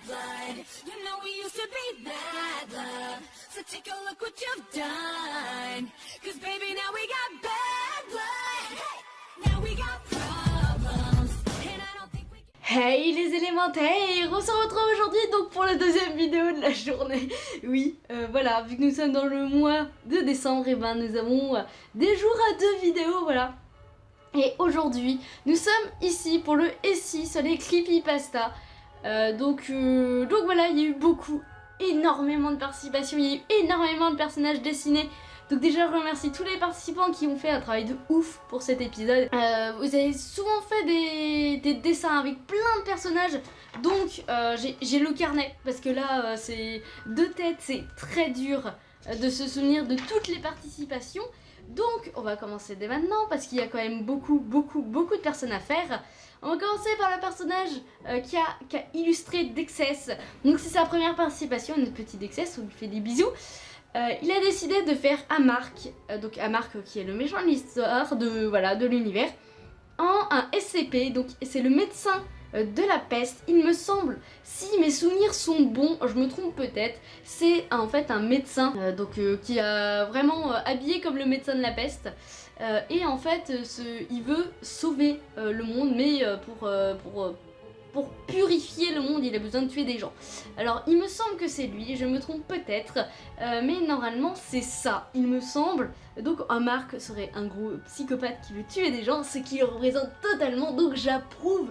blood. You know we used to be that love. So take a look what you've done. Cause baby now we got bad blood. Hey, now we got problems. And I don't think we can... Hey les élémentaires, on se retrouve aujourd'hui donc pour la deuxième vidéo de la journée. Oui, voilà, vu que nous sommes dans le mois de décembre, et ben nous avons des jours à 2 vidéos, voilà. Et aujourd'hui, nous sommes ici pour le SI sur les Creepypasta. Donc voilà, il y a eu énormément de participation, il y a eu énormément de personnages dessinés. Donc déjà, je remercie tous les participants qui ont fait un travail de ouf pour cet épisode. Vous avez souvent fait des dessins avec plein de personnages. Donc j'ai le carnet, parce que là, c'est de tête, c'est très dur de se souvenir de toutes les participations. Donc on va commencer dès maintenant parce qu'il y a quand même beaucoup de personnes à faire. On va commencer par le personnage qui a illustré Dexès. Donc c'est sa première participation, notre petit Dexès, on lui fait des bisous. Il a décidé de faire Amark, donc Amark qui est le méchant de l'histoire de l'univers, en un SCP, donc c'est le médecin de la peste, il me semble, si mes souvenirs sont bons, je me trompe peut-être, c'est en fait un médecin qui a vraiment habillé comme le médecin de la peste, et en fait il veut sauver le monde, mais pour purifier le monde, il a besoin de tuer des gens. Alors, il me semble que c'est lui, je me trompe peut-être, mais normalement c'est ça, il me semble. Donc, un Marc serait un gros psychopathe qui veut tuer des gens, ce qui le représente totalement, donc j'approuve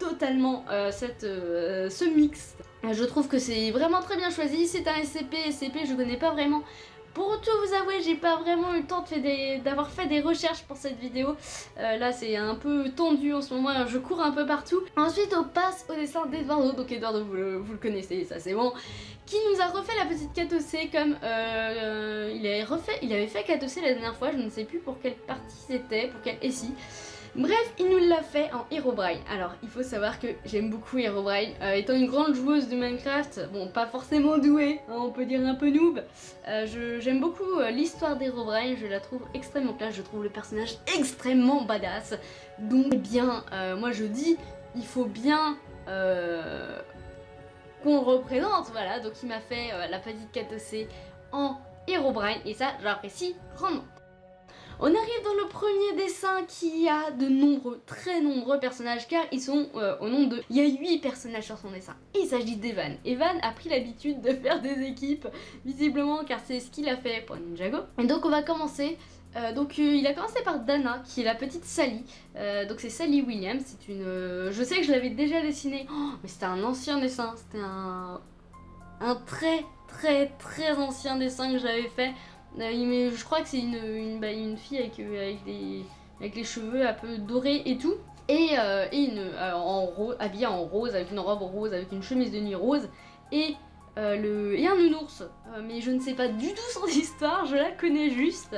totalement ce mix. Je trouve que c'est vraiment très bien choisi, c'est un SCP, je connais pas vraiment. Pour tout vous avouer, j'ai pas vraiment eu le temps d'avoir fait des recherches pour cette vidéo. Là, c'est un peu tendu en ce moment, je cours un peu partout. Ensuite, on passe au dessin d'Eduardo. Donc Eduardo, vous le connaissez, ça c'est bon. Qui nous a refait la petite Katocé comme il avait fait Katocé la dernière fois. Je ne sais plus pour quelle partie c'était, pour quel SI. Bref, il nous l'a fait en Herobrine. Alors, il faut savoir que j'aime beaucoup Herobrine. Étant une grande joueuse de Minecraft, bon, pas forcément douée, hein, on peut dire un peu noob, j'aime beaucoup l'histoire d'Herobrine, je la trouve extrêmement classe, je trouve le personnage extrêmement badass. Donc, eh bien, moi je dis, il faut bien qu'on le représente, voilà. Donc, il m'a fait la petite Katocé en Herobrine, et ça, j'apprécie grandement. On arrive dans le premier dessin qui a très nombreux personnages, car ils sont au nombre de... Il y a 8 personnages sur son dessin. Il s'agit d'Evan. Evan a pris l'habitude de faire des équipes, visiblement, car c'est ce qu'il a fait pour Ninjago. Et donc on va commencer. Il a commencé par Dana, qui est la petite Sally. Donc c'est Sally Williams, c'est une... je sais que je l'avais déjà dessinée, mais c'était un ancien dessin. C'était un très ancien dessin que j'avais fait. Je crois que c'est une fille avec les cheveux un peu dorés et tout, et habillée en rose, avec une robe rose, avec une chemise de nuit rose, et un nounours, mais je ne sais pas du tout son histoire, je la connais juste.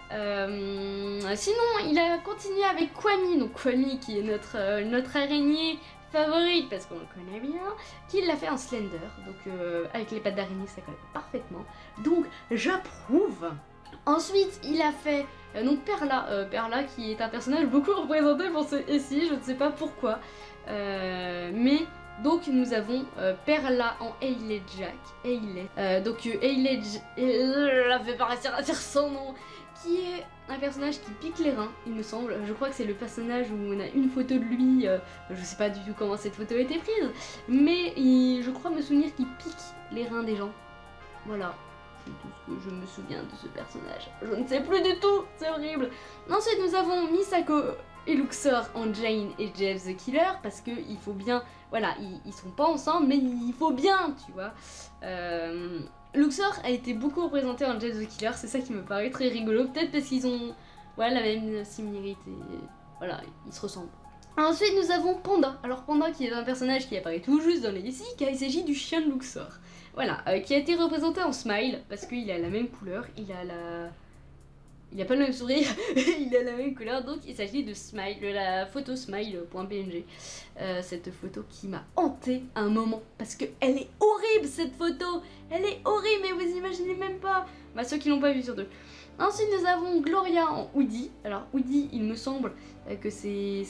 Sinon il a continué avec Kwami, donc Kwami qui est notre araignée favorite parce qu'on le connaît bien, qui l'a fait en Slender, donc avec les pattes d'araignée ça colle parfaitement, donc j'approuve. Ensuite il a fait donc Perla qui est un personnage beaucoup représenté pour ce SI, je ne sais pas pourquoi, mais donc nous avons Perla en Hayley Jack, Hayley, la fait pas réussir à dire son nom, qui est un personnage qui pique les reins, il me semble. Je crois que c'est le personnage où on a une photo de lui, je sais pas du tout comment cette photo a été prise, mais je crois me souvenir qu'il pique les reins des gens. Voilà, c'est tout ce que je me souviens de ce personnage. Je ne sais plus du tout, c'est horrible. Ensuite nous avons Misako et Luxor en Jane et Jeff the Killer, parce que il faut bien, voilà, ils sont pas ensemble, mais il faut bien, tu vois. Luxor a été beaucoup représenté en Jeff the Killer, c'est ça qui me paraît très rigolo, peut-être parce qu'ils ont la même similarité, voilà, ils se ressemblent. Ensuite nous avons Panda, alors Panda qui est un personnage qui apparaît tout juste dans les ici, car il s'agit du chien de Luxor, voilà, qui a été représenté en Smile, parce qu'il a la même couleur, il a il a pas le même sourire, il a la même couleur, donc il s'agit de Smile, de la photo smile.png. Cette photo qui m'a hantée un moment, parce que elle est horrible cette photo, elle est horrible, mais vous imaginez même pas. Bah ceux qui l'ont pas vu surtout. Ensuite nous avons Gloria en hoodie. Alors hoodie, il me semble que c'est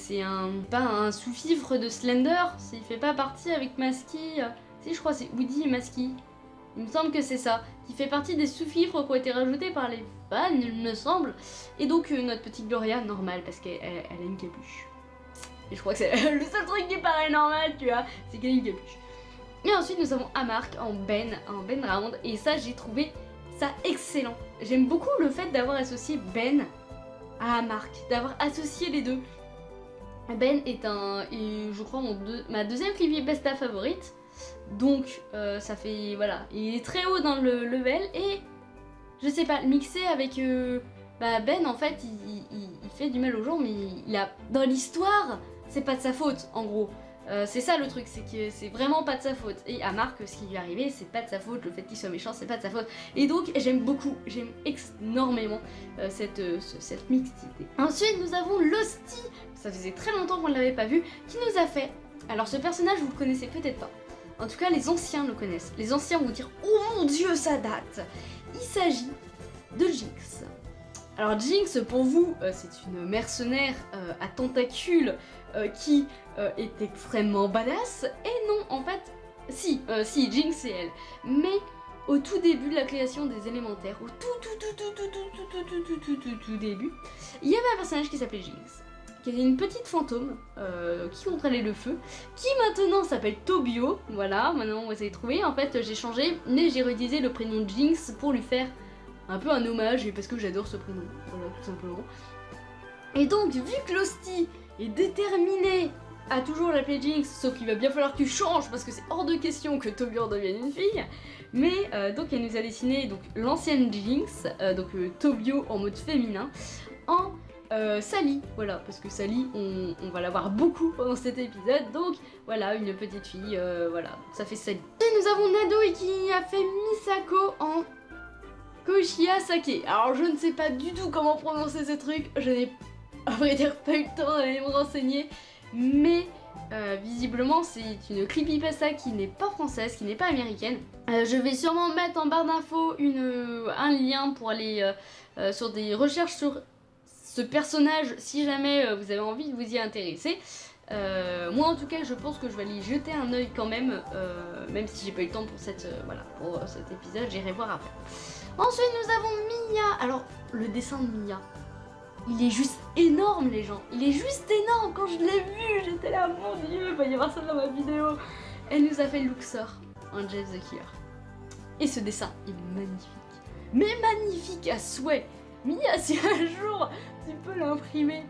pas un sous-fifre de Slender, il fait pas partie avec Masky. Si je crois c'est hoodie et Masky. Il me semble que c'est ça, qui fait partie des sous-fifres qui ont été rajoutés par les fans, il me semble. Et donc notre petite Gloria, normale, parce qu'elle a une capuche. Et je crois que c'est le seul truc qui paraît normal, tu vois, c'est qu'elle a une capuche. Et ensuite nous avons Amark en Ben Round, et ça j'ai trouvé ça excellent. J'aime beaucoup le fait d'avoir associé Ben à Amark, d'avoir associé les deux. Ben est je crois ma deuxième creepypasta favorite. Donc ça fait, voilà, il est très haut dans le level et je sais pas, mixé avec Ben en fait il fait du mal aux gens, mais dans l'histoire c'est pas de sa faute en gros. C'est ça le truc, c'est que c'est vraiment pas de sa faute. Et à Marc, ce qui lui est arrivé, c'est pas de sa faute, le fait qu'il soit méchant, c'est pas de sa faute. Et donc j'aime énormément cette mixité. Ensuite nous avons Losty, ça faisait très longtemps qu'on ne l'avait pas vu, qui nous a fait. Alors ce personnage vous le connaissez peut-être pas. En tout cas, les anciens le connaissent. Les anciens vont dire « Oh mon Dieu, ça date !» Il s'agit de Jinx. Alors Jinx, pour vous, c'est une mercenaire à tentacules qui est extrêmement badass. Et non, en fait, si, Jinx c'est elle. Mais au tout début de la création des élémentaires, au tout début, il y avait un personnage qui s'appelait Jinx, qui était une petite fantôme qui contrôlait le feu, qui maintenant s'appelle Tobio. Voilà, maintenant vous avez trouvé. En fait, j'ai changé, mais j'ai réutilisé le prénom Jinx pour lui faire un peu un hommage, et parce que j'adore ce prénom. Voilà, tout simplement. Et donc, vu que Losty est déterminé à toujours l'appeler Jinx, sauf qu'il va bien falloir que tu changes, parce que c'est hors de question que Tobio devienne une fille. Mais donc, elle nous a dessiné donc l'ancienne Jinx, Tobio en mode féminin, en Sally, voilà, parce que Sally, on va la voir beaucoup pendant cet épisode, donc voilà, une petite fille, voilà, ça fait Sally. Et nous avons Nado qui a fait Misako en Koshia Sake. Alors je ne sais pas du tout comment prononcer ce truc, je n'ai à vrai dire pas eu le temps d'aller me renseigner, mais visiblement c'est une creepypasta qui n'est pas française, qui n'est pas américaine. Je vais sûrement mettre en barre d'infos un lien pour aller sur des recherches sur ce personnage si jamais vous avez envie de vous y intéresser. Moi en tout cas je pense que je vais aller y jeter un oeil quand même, même si j'ai pas eu le temps pour cet épisode, j'irai voir après. Ensuite nous avons Mia. Alors le dessin de Mia, il est juste énorme les gens, il est juste énorme. Quand je l'ai vu j'étais là, mon dieu, il va y avoir ça dans ma vidéo. Elle nous a fait Luxor en Jeff the Killer. Et ce dessin est magnifique, mais magnifique à souhait. Mia, si un jour tu peux l'imprimer,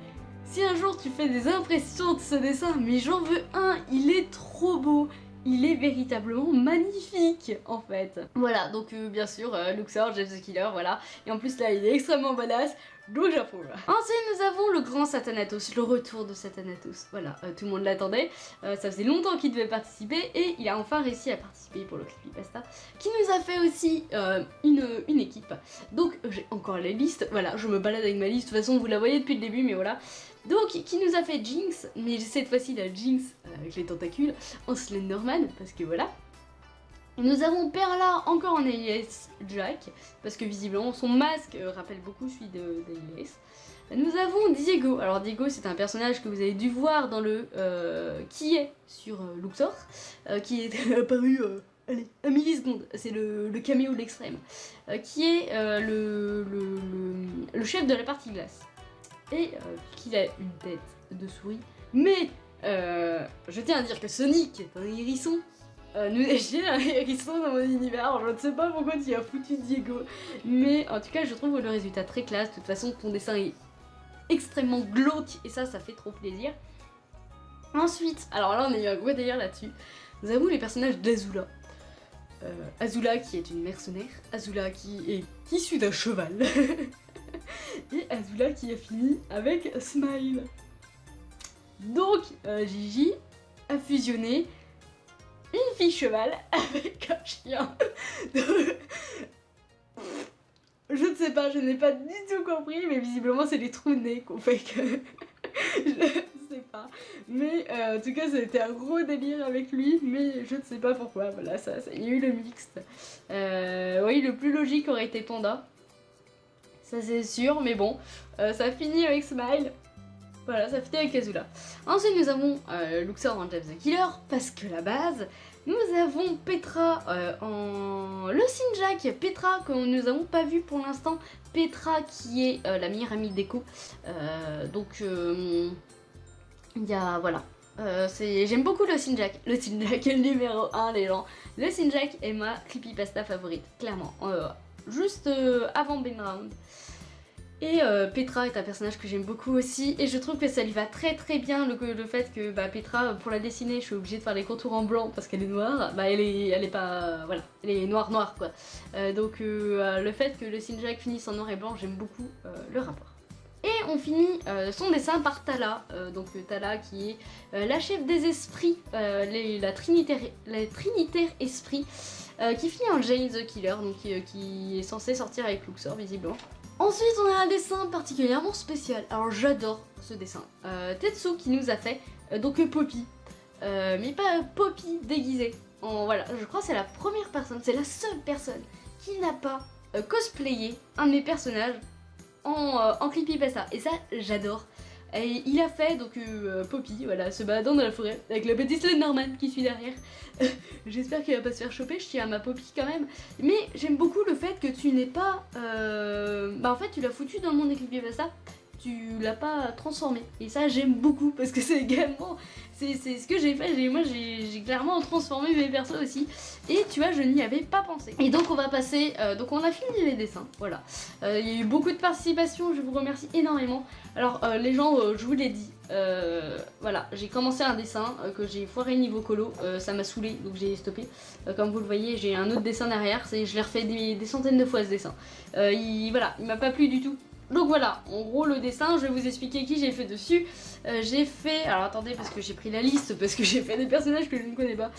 si un jour tu fais des impressions de ce dessin, mais j'en veux un, il est trop beau. Il est véritablement magnifique en fait. Voilà, donc bien sûr, Luxor, Jeff the Killer, voilà. Et en plus là, il est extrêmement badass, donc j'approuve. Ensuite, nous avons le grand Satanatos, le retour de Satanatos. Voilà, tout le monde l'attendait. Ça faisait longtemps qu'il devait participer et il a enfin réussi à participer pour le creepypasta, qui nous a fait aussi une équipe. Donc j'ai encore la liste, voilà, je me balade avec ma liste. De toute façon, vous la voyez depuis le début, mais voilà. Donc, qui nous a fait Jinx, mais cette fois-ci la Jinx avec les tentacules en Slenderman, parce que voilà. Et nous avons Perla encore en Alias Jack, parce que visiblement son masque rappelle beaucoup celui d'Alias. Nous avons Diego. Alors Diego c'est un personnage que vous avez dû voir dans le qui est sur Luxor, qui est apparu allez, à millisecondes, c'est le caméo de l'extrême, qui est le chef de la partie glace. Et qu'il a une tête de souris. Mais je tiens à dire que Sonic est un hérisson. J'ai un hérisson dans mon univers. Alors je ne sais pas pourquoi tu as foutu Diego. Mais en tout cas, je trouve le résultat très classe. De toute façon, ton dessin est extrêmement glauque. Et ça fait trop plaisir. Ensuite, alors là, on a eu un gros délire là-dessus. Nous avons les personnages d'Azula. Azula qui est une mercenaire. Azula qui est issue d'un cheval. Et Azula qui a fini avec Smile. Donc Gigi a fusionné une fille cheval avec un chien. Je ne sais pas, je n'ai pas du tout compris, mais visiblement c'est les trous de nez qu'on fait que... je ne sais pas. Mais en tout cas, ça a été un gros délire avec lui, mais je ne sais pas pourquoi. Voilà, il y a eu le mixte. Oui, le plus logique aurait été Panda. Ça c'est sûr, mais bon, ça finit avec Smile. Voilà, ça finit avec Azula. Ensuite, nous avons Luxor en James the Killer, parce que la base. Nous avons Petra en le Sinjak. Petra, que nous n'avons pas vu pour l'instant. Petra, qui est la meilleure amie d'Echo. Donc, il y a. Voilà. J'aime beaucoup le Sinjak. Le Sinjak est le numéro 1, les gens. Le Sinjak est ma creepypasta favorite, clairement. Juste avant Ben Round. Et Petra est un personnage que j'aime beaucoup aussi, et je trouve que ça lui va très très bien le fait que Petra, pour la dessiner, je suis obligée de faire les contours en blanc parce qu'elle est noire. Elle est pas, voilà, elle est noire quoi. Donc le fait que le Sinjak finisse en noir et blanc, j'aime beaucoup le rapport. Et on finit son dessin par Tala, donc Tala qui est la chef des esprits, la trinitaire esprit, qui finit en James the Killer, donc qui est censé sortir avec Luxor visiblement. Ensuite, on a un dessin particulièrement spécial. Alors, j'adore ce dessin. Tetsu qui nous a fait donc Poppy, mais pas Poppy déguisée. Voilà, je crois que c'est la première personne, c'est la seule personne qui n'a pas cosplayé un de mes personnages en creepypasta. Et ça, j'adore. Et il a fait donc Poppy, voilà, se baladant dans la forêt avec le petit Slenderman qui suit derrière. J'espère qu'il va pas se faire choper, je tiens à ma Poppy quand même. Mais j'aime beaucoup le fait que tu n'es pas... en fait, tu l'as foutu dans le monde des creepypasta, tu l'as pas transformé. Et ça, j'aime beaucoup parce que c'est également... C'est ce que j'ai fait, moi j'ai clairement transformé mes persos aussi. Et tu vois, je n'y avais pas pensé. Et donc on va passer, donc on a fini les dessins, voilà. Il y a eu beaucoup de participation, je vous remercie énormément. Alors les gens, je vous l'ai dit, voilà, j'ai commencé un dessin que j'ai foiré niveau colo, ça m'a saoulé donc j'ai stoppé. Comme vous le voyez, j'ai un autre dessin derrière, je l'ai refait des centaines de fois ce dessin. Voilà, il m'a pas plu du tout. Donc voilà, en gros le dessin, je vais vous expliquer qui j'ai fait dessus. J'ai fait, alors attendez parce que j'ai pris la liste, parce que j'ai fait des personnages que je ne connais pas.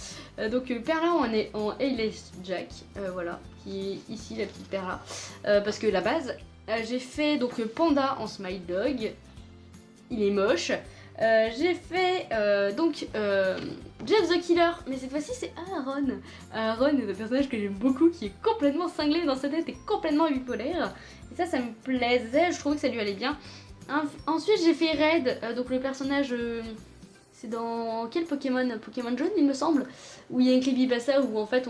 Donc Perla en Ayless Jack, voilà, qui est ici la petite Perla. Parce que la base, j'ai fait donc Panda en Smile Dog, il est moche. J'ai fait donc Jeff the Killer, mais cette fois-ci c'est Aaron. Aaron est un personnage que j'aime beaucoup, qui est complètement cinglé dans sa tête et complètement bipolaire. Et ça me plaisait, je trouvais que ça lui allait bien. Ensuite j'ai fait Red, donc le personnage, c'est dans quel Pokémon Jaune il me semble, où il y a une creepypasta où en fait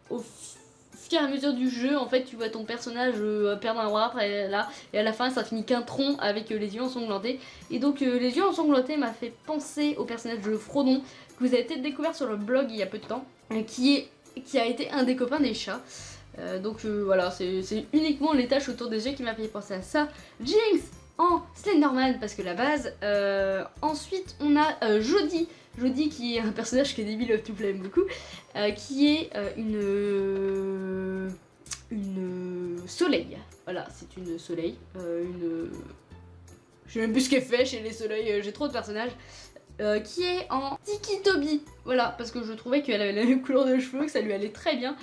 au fur et à mesure du jeu, en fait tu vois ton personnage perdre un bras là, et à la fin ça finit qu'un tronc avec les yeux ensanglantés. Et donc les yeux ensanglantés m'a fait penser au personnage de Frodon, que vous avez peut-être découvert sur le blog il y a peu de temps, qui a été un des copains des chats. Donc voilà, c'est uniquement les taches autour des yeux qui m'a fait penser à ça. Jinx en Slenderman parce que la base. Ensuite on a Jodie qui est un personnage que Debbie Love to Play aime beaucoup, qui est une soleil. Voilà, c'est une soleil, je sais même plus ce qu'elle fait chez les soleils, j'ai trop de personnages. Qui est en Tiki Toby, voilà, parce que je trouvais qu'elle avait la même couleur de cheveux, que ça lui allait très bien.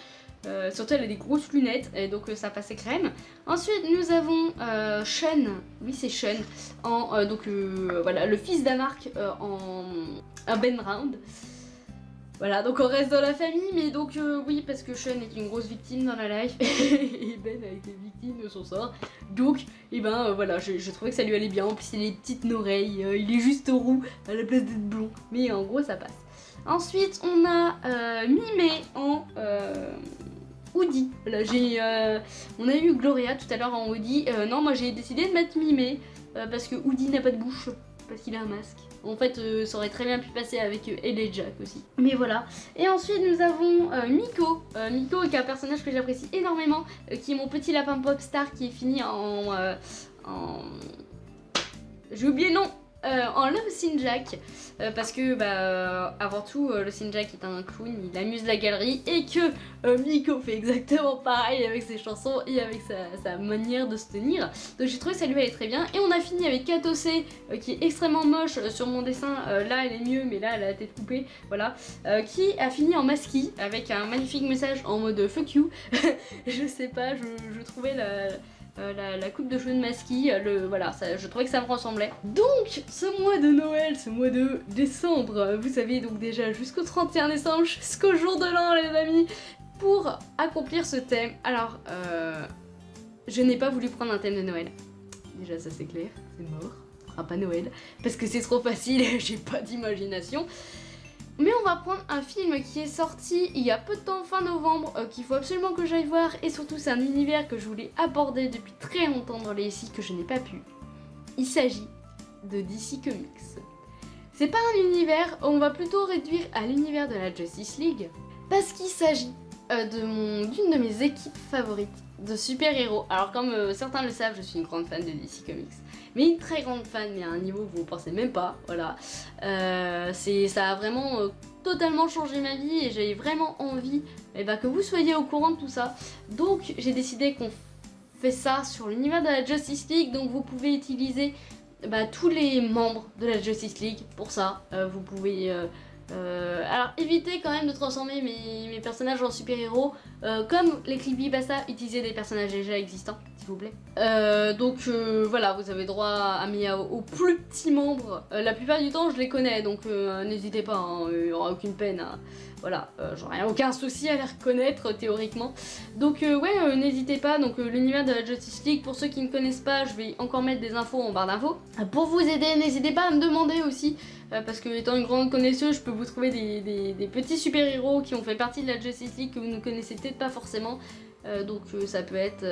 Surtout elle a des grosses lunettes et donc ça passait crème. Ensuite nous avons Sean, oui c'est Sean, en donc voilà, le fils d'Amark en Ben Round. Voilà, donc on reste dans la famille, mais donc oui, parce que Sean est une grosse victime dans la life et Ben a été victime de son sort. Donc, et voilà, je trouvais que ça lui allait bien. En plus, il a les petites oreilles, il est juste roux à la place d'être blond, mais en gros ça passe. Ensuite, on a Mimé en Woody. Voilà, on a eu Gloria tout à l'heure en Woody. Non, moi j'ai décidé de mettre Mimé parce que Woody n'a pas de bouche, parce qu'il a un masque. En fait, ça aurait très bien pu passer avec Elle Jack aussi. Mais voilà. Et ensuite, nous avons Miko. Miko qui est un personnage que j'apprécie énormément, qui est mon petit lapin popstar qui est fini en... J'ai oublié le nom. en Love Jack parce que avant tout le Jack est un clown, il amuse la galerie et que Miko fait exactement pareil avec ses chansons et avec sa manière de se tenir. Donc j'ai trouvé que ça lui allait très bien et on a fini avec Katose qui est extrêmement moche sur mon dessin, là elle est mieux mais là elle a la tête coupée, voilà, qui a fini en masquis avec un magnifique message en mode fuck you. Je sais pas, je trouvais la coupe de cheveux de Masky, voilà, je trouvais que ça me ressemblait. Donc, ce mois de Noël, ce mois de décembre, vous savez donc déjà jusqu'au 31 décembre, jusqu'au jour de l'an les amis, pour accomplir ce thème. Alors, je n'ai pas voulu prendre un thème de Noël. Déjà ça c'est clair, c'est mort, on fera pas Noël, parce que c'est trop facile et j'ai pas d'imagination. Mais on va prendre un film qui est sorti il y a peu de temps, fin novembre, qu'il faut absolument que j'aille voir. Et surtout c'est un univers que je voulais aborder depuis très longtemps dans les DC que je n'ai pas pu. Il s'agit de DC Comics. C'est pas un univers, on va plutôt réduire à l'univers de la Justice League. Parce qu'il s'agit d'une de mes équipes favorites de super-héros. Alors comme certains le savent, je suis une grande fan de DC Comics. Mais une très grande fan, mais à un niveau que vous ne pensez même pas, voilà. Ça a vraiment totalement changé ma vie et j'ai vraiment envie que vous soyez au courant de tout ça. Donc j'ai décidé qu'on fait ça sur l'univers de la Justice League, donc vous pouvez utiliser tous les membres de la Justice League pour ça. Vous pouvez... alors évitez quand même de transformer mes personnages en super-héros comme les creepypasta, utiliser des personnages déjà existants s'il vous plaît. Voilà, vous avez droit à aux plus petits membres. La plupart du temps je les connais donc n'hésitez pas, hein, il n'y aura aucune peine à... Voilà, j'aurais aucun souci à les reconnaître théoriquement. Donc n'hésitez pas, donc l'univers de la Justice League, pour ceux qui ne connaissent pas, je vais encore mettre des infos en barre d'infos. Pour vous aider, n'hésitez pas à me demander aussi, parce que étant une grande connaisseuse, je peux vous trouver des petits super-héros qui ont fait partie de la Justice League que vous ne connaissez peut-être pas forcément. Ça peut être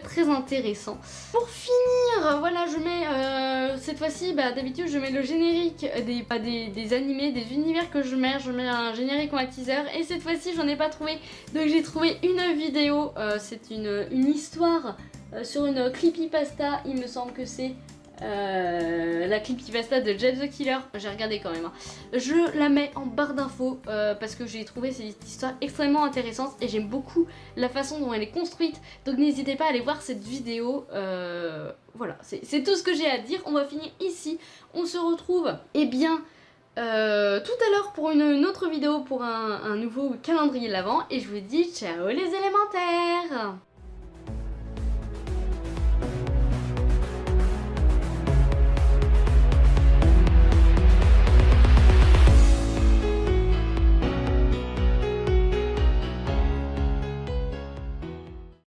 très intéressant. Pour finir, voilà, je mets cette fois-ci, d'habitude je mets le générique des animés, des univers que je mets un générique ou un teaser et cette fois-ci j'en ai pas trouvé, donc j'ai trouvé une vidéo, c'est une histoire sur une creepypasta, il me semble que c'est la creepypasta de Jeb the Killer, j'ai regardé quand même, hein. Je la mets en barre d'infos parce que j'ai trouvé cette histoire extrêmement intéressante et j'aime beaucoup la façon dont elle est construite, donc n'hésitez pas à aller voir cette vidéo. Voilà, c'est tout ce que j'ai à dire. On va finir ici, on se retrouve tout à l'heure pour une autre vidéo, pour un nouveau calendrier de l'Avent et je vous dis ciao les élémentaires.